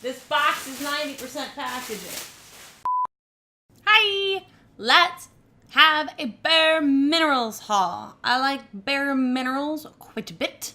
This box is 90% packaging. Hi! Let's have a bareMinerals haul. I like bareMinerals quite a bit.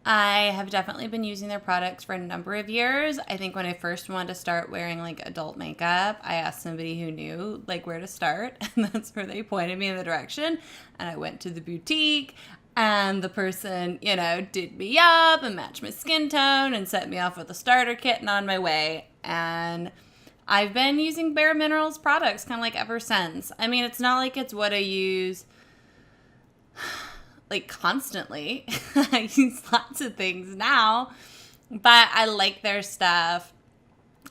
I have definitely been using their products for a number of years. I think when I first wanted to start wearing like adult makeup, I asked somebody who knew like where to start, and that's where they pointed me in the direction. And I went to the boutique, and the person, you know, did me up and matched my skin tone and set me off with a starter kit and on my way. And I've been using bareMinerals products kind of like ever since. I mean, it's not like it's what I use like constantly. I use lots of things now, but I like their stuff.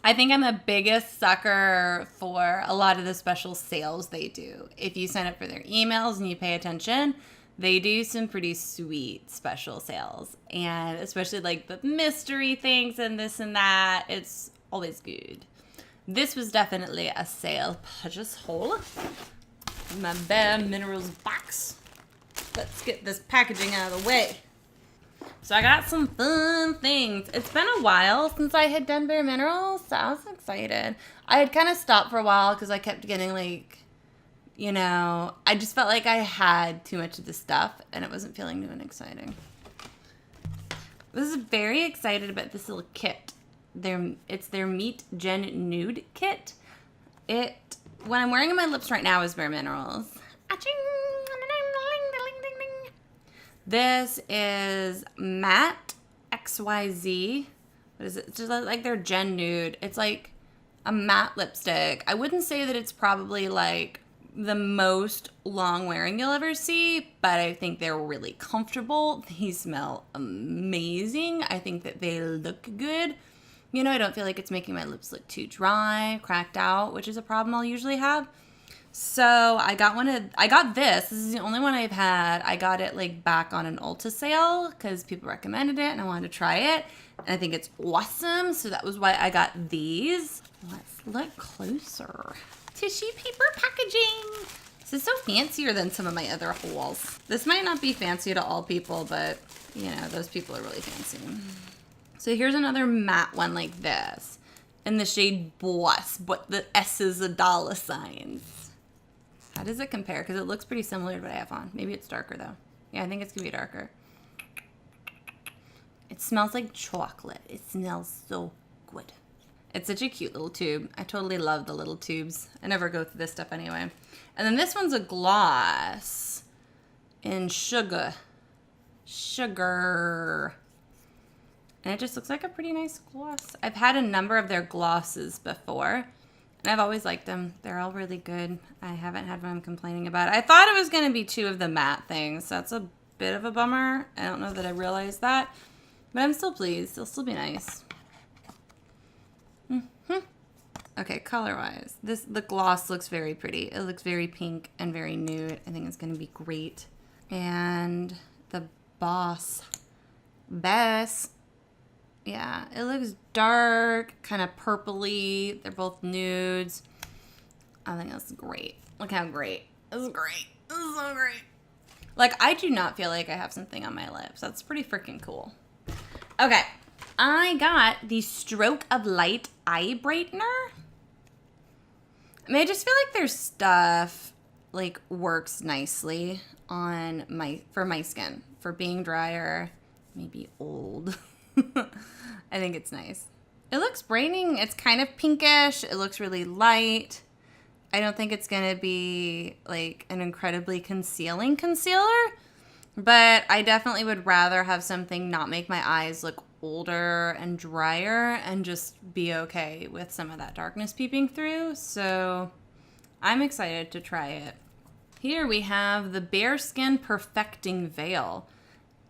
I think I'm the biggest sucker for a lot of the special sales they do. If you sign up for their emails and you pay attention, they do some pretty sweet special sales. And especially like the mystery things and this and that, it's always good. This was definitely a sale purchase haul. My bareMinerals box. Let's get this packaging out of the way. So I got some fun things. It's been a while since I had done bareMinerals, so I was excited. I had kind of stopped for a while because I kept getting like, you know, I just felt like I had too much of the stuff and it wasn't feeling new and exciting. I was very excited about this little kit. It's their Meet Gen Nude Kit. What I'm wearing on my lips right now is bareMinerals. This is Matte XYZ. What is it? It's just like their Gen Nude. It's like a matte lipstick. I wouldn't say that it's probably like the most long wearing you'll ever see, but I think they're really comfortable. They smell amazing. I think that they look good. You know, I don't feel like it's making my lips look too dry, cracked out, which is a problem I'll usually have. So I got this. This is the only one I've had. I got it like back on an Ulta sale because people recommended it and I wanted to try it. And I think it's awesome. So that was why I got these. Let's look closer. Tissue paper packaging. This is so fancier than some of my other hauls. This might not be fancy to all people, but you know, those people are really fancy. So here's another matte one like this in the shade Boss, but the S's are dollar signs. How does it compare? Because it looks pretty similar to what I have on. Maybe it's darker though. Yeah, I think it's gonna be darker. It smells like chocolate. It smells so good. It's such a cute little tube. I totally love the little tubes. I never go through this stuff anyway. And then this one's a gloss in sugar. And it just looks like a pretty nice gloss. I've had a number of their glosses before, and I've always liked them. They're all really good. I haven't had one I'm complaining about. I thought it was going to be two of the matte things. That's a bit of a bummer. I don't know that I realized that, but I'm still pleased. They'll still be nice. Okay, color-wise, the gloss looks very pretty. It looks very pink and very nude. I think it's going to be great. And the Best. Yeah, it looks dark, kind of purpley. They're both nudes. I think that's great. Look how great. This is great. This is so great. Like, I do not feel like I have something on my lips. That's pretty freaking cool. Okay, I got the Stroke of Light Eye Brightener. I mean, I just feel like their stuff, like, works nicely on for my skin. For being drier, maybe old. I think it's nice. It looks brightening. It's kind of pinkish. It looks really light. I don't think it's going to be like an incredibly concealing concealer, but I definitely would rather have something not make my eyes look older and drier and just be okay with some of that darkness peeping through. So I'm excited to try it. Here we have the Bareskin Perfecting Veil.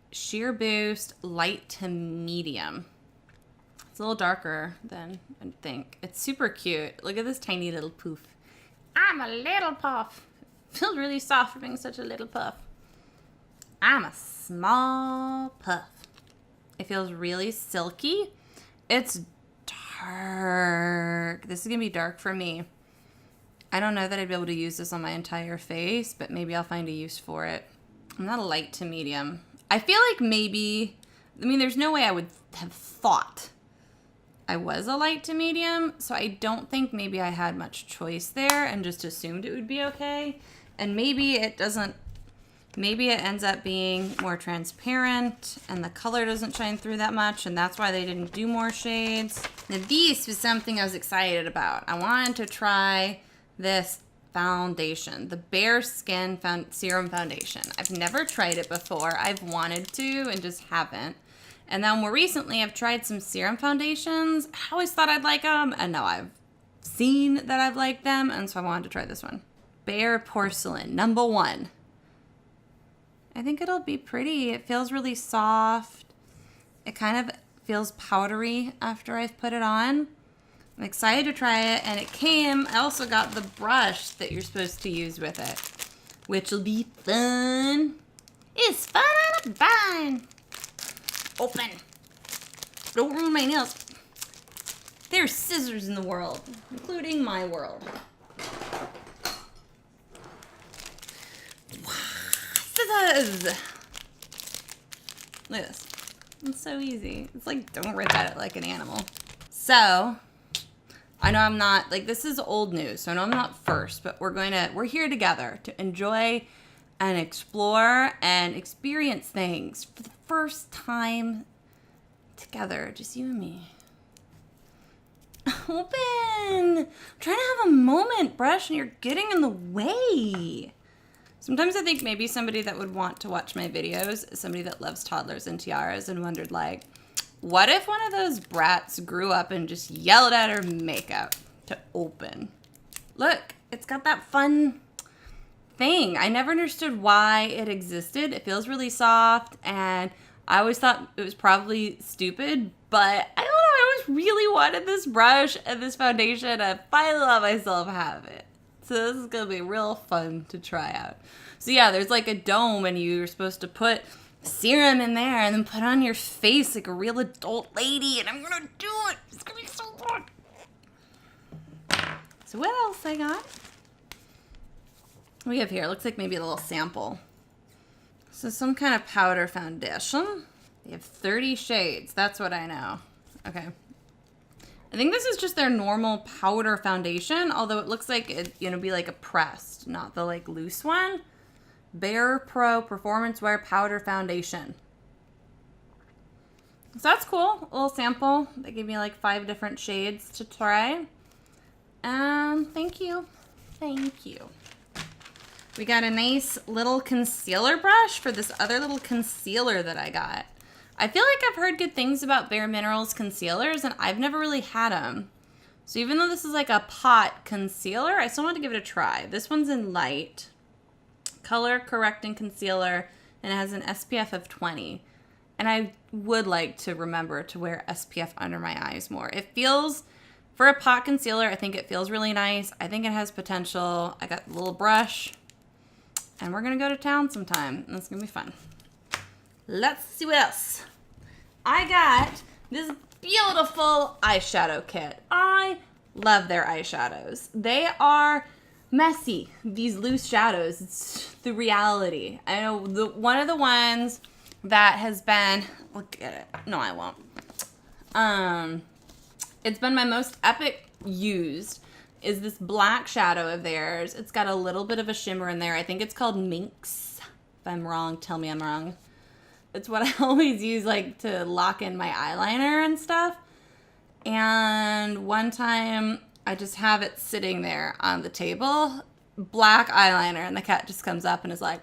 Sheer Boost, light to medium. It's a little darker than I think. It's super cute. Look at this tiny little poof. I'm a little puff. Feels really soft for being such a little puff. I'm a small puff. It feels really silky. It's dark. This is gonna be dark for me. I don't know that I'd be able to use this on my entire face, but maybe I'll find a use for it. I'm not a light to medium. I feel like maybe, I mean, there's no way I would have thought I was a light to medium, so I don't think maybe I had much choice there and just assumed it would be okay. And maybe it doesn't, maybe it ends up being more transparent and the color doesn't shine through that much, and that's why they didn't do more shades. Now this was something I was excited about. I wanted to try this foundation, the Bareskin Serum Foundation. I've never tried it before. I've wanted to and just haven't. And then more recently, I've tried some serum foundations. I always thought I'd like them, and now I've seen that I've liked them, and so I wanted to try this one. Bare Porcelain, #1. I think it'll be pretty. It feels really soft. It kind of feels powdery after I've put it on. I'm excited to try it, and it came, I also got the brush that you're supposed to use with it, which will be fun. It's fun on a vine. Open. Don't ruin my nails. There's scissors in the world, including my world. Scissors. Look at this. It's so easy. It's like, don't rip at it like an animal. So, I know I'm not, like, this is old news, so I know I'm not first, but we're here together to enjoy and explore and experience things for the first time together, just you and me. Open! I'm trying to have a moment, brush, and you're getting in the way. Sometimes I think maybe somebody that would want to watch my videos is somebody that loves toddlers and tiaras and wondered, like, what if one of those brats grew up and just yelled at her makeup to open? Look, it's got that fun thing. I never understood why it existed. It feels really soft, and I always thought it was probably stupid, but I don't know, I always really wanted this brush and this foundation, and finally let myself have it. So this is gonna be real fun to try out. So yeah, there's like a dome, and you're supposed to put serum in there and then put it on your face like a real adult lady, and I'm gonna do it. It's gonna be so fun. So what else I got? We have here, looks like maybe a little sample. So some kind of powder foundation. They have 30 shades. That's what I know. Okay. I think this is just their normal powder foundation, although it looks like it's gonna be like a pressed, not the like loose one. Bare Pro Performance Wear Powder Foundation. So that's cool. A little sample. They gave me like 5 different shades to try. Thank you. Thank you. We got a nice little concealer brush for this other little concealer that I got. I feel like I've heard good things about bareMinerals concealers, and I've never really had them. So even though this is like a pot concealer, I still want to give it a try. This one's in light. Color correcting concealer, and it has an SPF of 20. And I would like to remember to wear SPF under my eyes more. It feels, for a pot concealer, I think it feels really nice. I think it has potential. I got a little brush, and we're gonna go to town sometime, and it's gonna be fun. Let's see what else. I got this beautiful eyeshadow kit. I love their eyeshadows. They are messy, these loose shadows. It's the reality. I know one of the ones that has been, look at it. No, I won't. It's been my most epic used is this black shadow of theirs. It's got a little bit of a shimmer in there. I think it's called Minx. If I'm wrong, tell me I'm wrong. It's what I always use like to lock in my eyeliner and stuff. And one time I just have it sitting there on the table, black eyeliner, and the cat just comes up and is like,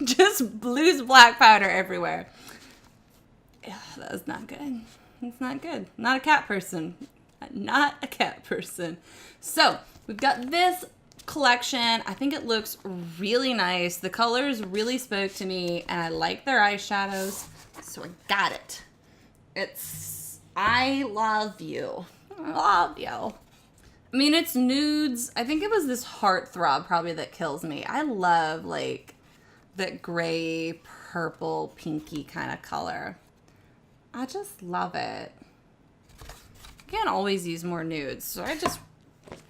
just loose black powder everywhere. Ugh, that was not good. It's not good. Not a cat person. Not a cat person. So we've got this collection. I think it looks really nice. The colors really spoke to me, and I like their eyeshadows, so I got it. It's, I love you. I love you. I mean, it's nudes. I think it was this HEARTTHROB probably that kills me. I love like that gray, purple, pinky kind of color. I just love it. I can't always use more nudes, so I just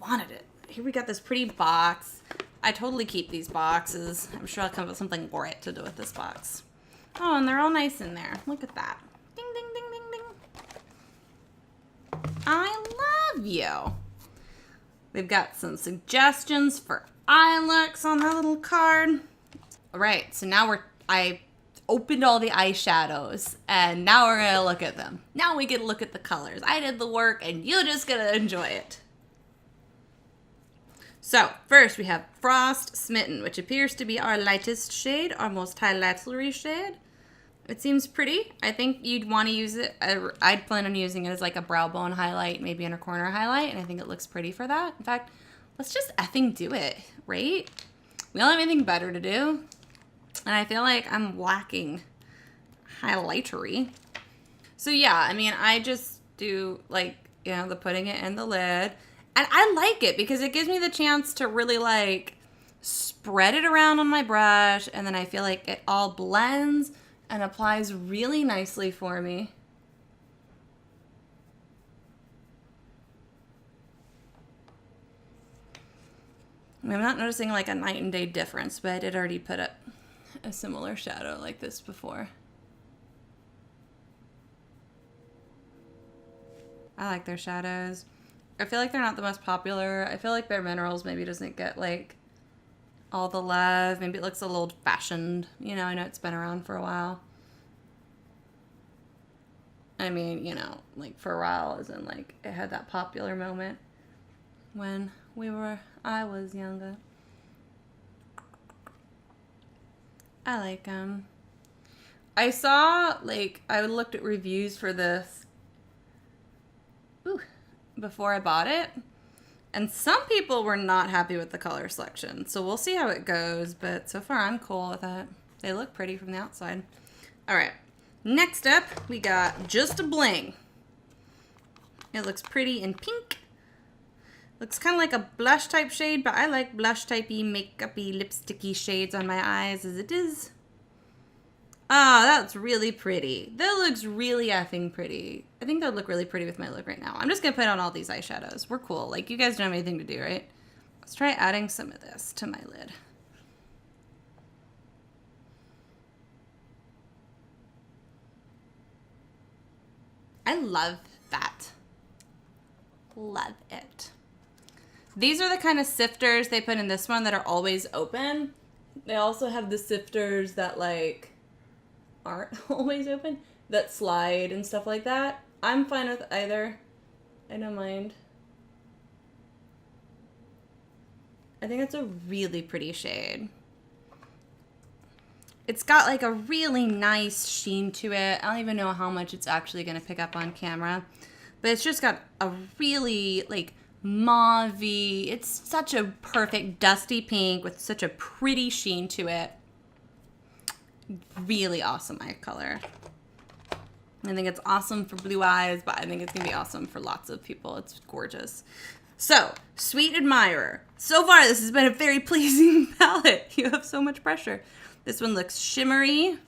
wanted it. Here we got this pretty box. I totally keep these boxes. I'm sure I'll come up with something great to do with this box. Oh, and they're all nice in there. Look at that. Ding, ding, ding, ding, I love you. We've got some suggestions for eye looks on that little card. All right, so now I opened all the eyeshadows, and now we're gonna look at them. Now we get to look at the colors. I did the work, and you're just gonna enjoy it. So first we have Frost Smitten, which appears to be our lightest shade, our most highlightery shade. It seems pretty. I think you'd want to use it. I'd plan on using it as like a brow bone highlight, maybe inner corner highlight, and I think it looks pretty for that. In fact, let's just effing do it, right? We don't have anything better to do, and I feel like I'm lacking highlightery. So yeah, I mean, I just do like, you know, the putting it in the lid, and I like it because it gives me the chance to really like spread it around on my brush, and then I feel like it all blends and applies really nicely for me. I mean, I'm not noticing like a night and day difference, but I did already put up a similar shadow like this before. I like their shadows. I feel like they're not the most popular. I feel like bareMinerals maybe doesn't get like all the love. Maybe it looks a little old-fashioned. You know, I know it's been around for a while. I mean, you know, like for a while, as in like it had that popular moment when I was younger. I like them. I saw, like, I looked at reviews for this before I bought it, and some people were not happy with the color selection. So we'll see how it goes, but so far I'm cool with it. They look pretty from the outside. All right, next up we got Just a Bling. It looks pretty in pink. Looks kind of like a blush type shade, but I like blush typey, makeup-y, lipsticky shades on my eyes as it is. Oh, that's really pretty. That looks really effing pretty. I think that would look really pretty with my look right now. I'm just gonna put on all these eyeshadows. We're cool. Like, you guys don't have anything to do, right? Let's try adding some of this to my lid. I love that. Love it. These are the kind of sifters they put in this one that are always open. They also have the sifters that like aren't always open, that slide and stuff like that. I'm fine with either. I don't mind. I think it's a really pretty shade. It's got like a really nice sheen to it. I don't even know how much it's actually going to pick up on camera, but it's just got a really like mauve-y. It's such a perfect dusty pink with such a pretty sheen to it. Really awesome eye color. I think it's awesome for blue eyes, but I think it's gonna be awesome for lots of people. It's gorgeous. So, Sweet Admirer. So far, this has been a very pleasing palette. You have so much pressure. This one looks shimmery.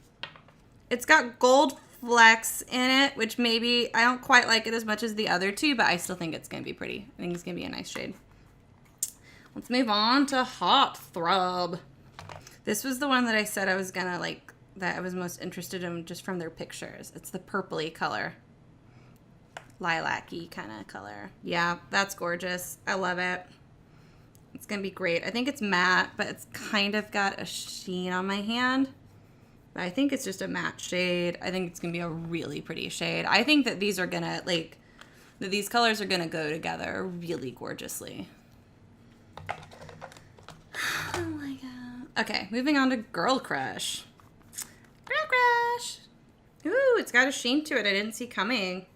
It's got gold flecks in it, which maybe I don't quite like it as much as the other two, but I still think it's gonna be pretty. I think it's gonna be a nice shade. Let's move on to Heartthrob. This was the one that I said I was gonna like, that I was most interested in just from their pictures. It's the purpley color. Lilac-y kind of color. Yeah, that's gorgeous. I love it. It's gonna be great. I think it's matte, but it's kind of got a sheen on my hand. But I think it's just a matte shade. I think it's gonna be a really pretty shade. I think that these are gonna like, that these colors are gonna go together really gorgeously. Oh my god. Okay, moving on to Girl Crush. Girl Crush. Ooh, it's got a sheen to it I didn't see coming.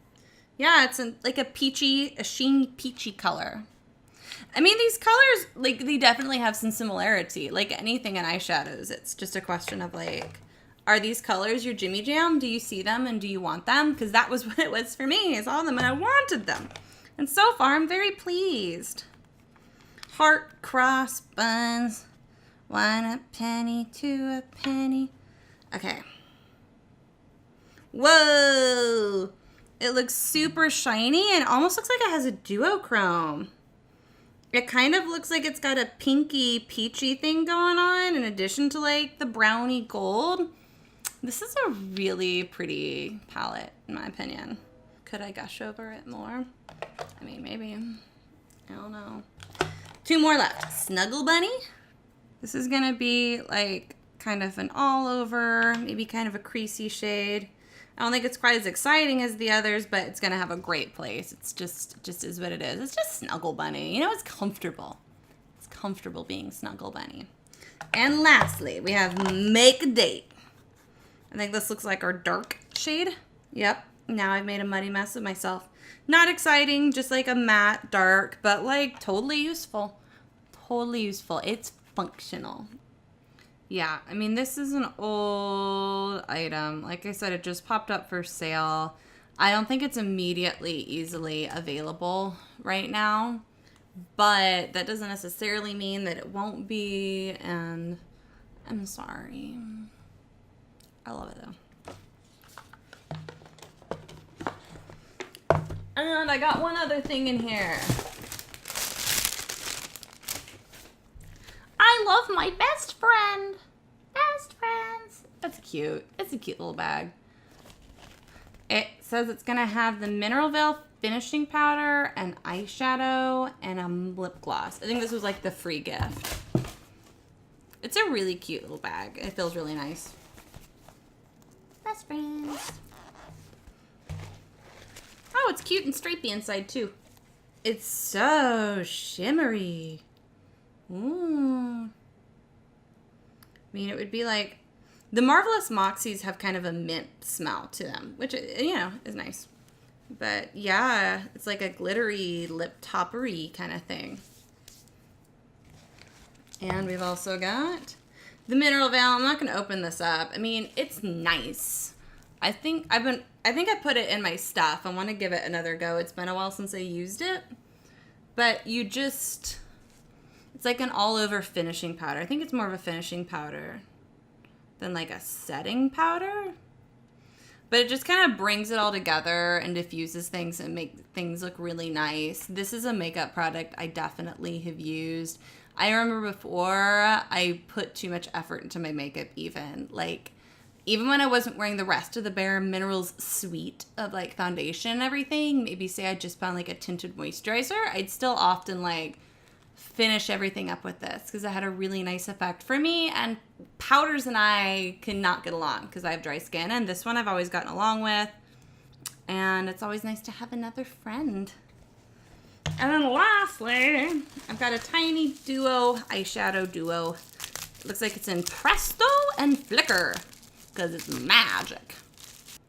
Yeah, it's like a peachy, a sheeny peachy color. I mean, these colors, like, they definitely have some similarity. Like anything in eyeshadows, it's just a question of like, are these colors your Jimmy Jam? Do you see them and do you want them? Because that was what it was for me. I saw them and I wanted them. And so far, I'm very pleased. Heart, cross, buns. 1 a penny, 2 a penny. Okay. Whoa! It looks super shiny and almost looks like it has a duochrome. It kind of looks like it's got a pinky, peachy thing going on in addition to like the browny gold. This is a really pretty palette in my opinion. Could I gush over it more? I mean, maybe. I don't know. 2 more left. Snuggle Bunny. This is going to be like kind of an all over, maybe kind of a creasy shade. I don't think it's quite as exciting as the others, but it's going to have a great place. It's just is what it is. It's just Snuggle Bunny. You know, it's comfortable. It's comfortable being Snuggle Bunny. And lastly, we have Make a Date. I think this looks like our dark shade. Yep. Now I've made a muddy mess of myself. Not exciting, just like a matte dark, but like totally useful. Totally useful. It's functional. Yeah, I mean, this is an old item. Like I said, it just popped up for sale. I don't think it's immediately easily available right now, but that doesn't necessarily mean that it won't be, and I'm sorry. I love it though. And I got one other thing in here. I love my best friend. Best friends. That's cute. It's a cute little bag. It says it's going to have the Mineral Veil finishing powder, and eyeshadow, and a lip gloss. I think this was like the free gift. It's a really cute little bag. It feels really nice. Best friends. Oh, it's cute and stripey inside too. It's so shimmery. Ooh. I mean, it would be like, the Marvelous Moxies have kind of a mint smell to them, which, you know, is nice. But yeah, it's like a glittery, lip toppery kind of thing. And we've also got the Mineral Veil. I'm not going to open this up. I mean, it's nice. I think I put it in my stuff. I want to give it another go. It's been a while since I used it. But you just, it's like an all-over finishing powder. I think it's more of a finishing powder than like a setting powder. But it just kind of brings it all together and diffuses things and make things look really nice. This is a makeup product I definitely have used. I remember before I put too much effort into my makeup even. Like, even when I wasn't wearing the rest of the bareMinerals suite of like foundation and everything, maybe say I just found like a tinted moisturizer, I'd still often like finish everything up with this because it had a really nice effect for me. And powders and I cannot get along because I have dry skin, and this one I've always gotten along with, and it's always nice to have another friend. And then lastly, I've got a tiny duo, eyeshadow duo. It looks like it's in Presto and Flicker because it's magic.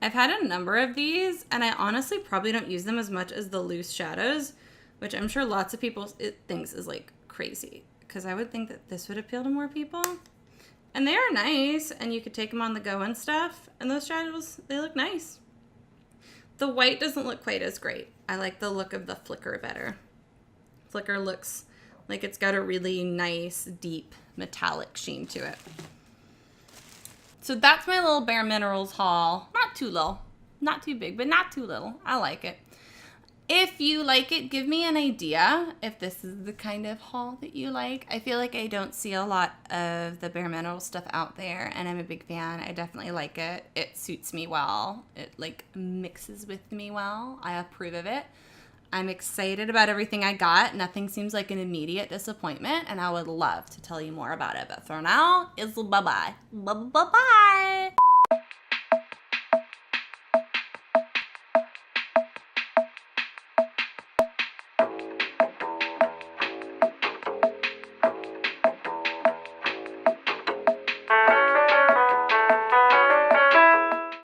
I've had a number of these, and I honestly probably don't use them as much as the loose shadows, which I'm sure lots of people thinks is like crazy, because I would think that this would appeal to more people. And they are nice, and you could take them on the go and stuff, and those shadows, they look nice. The white doesn't look quite as great. I like the look of the Flicker better. Flicker looks like it's got a really nice, deep, metallic sheen to it. So that's my little bareMinerals haul. Not too low. Not too big, but not too little. I like it. If you like it, give me an idea if this is the kind of haul that you like. I feel like I don't see a lot of the bareMinerals stuff out there, and I'm a big fan. I definitely like it. It suits me well. It like mixes with me well. I approve of it. I'm excited about everything I got. Nothing seems like an immediate disappointment, and I would love to tell you more about it. But for now, it's bye-bye. Bye-bye.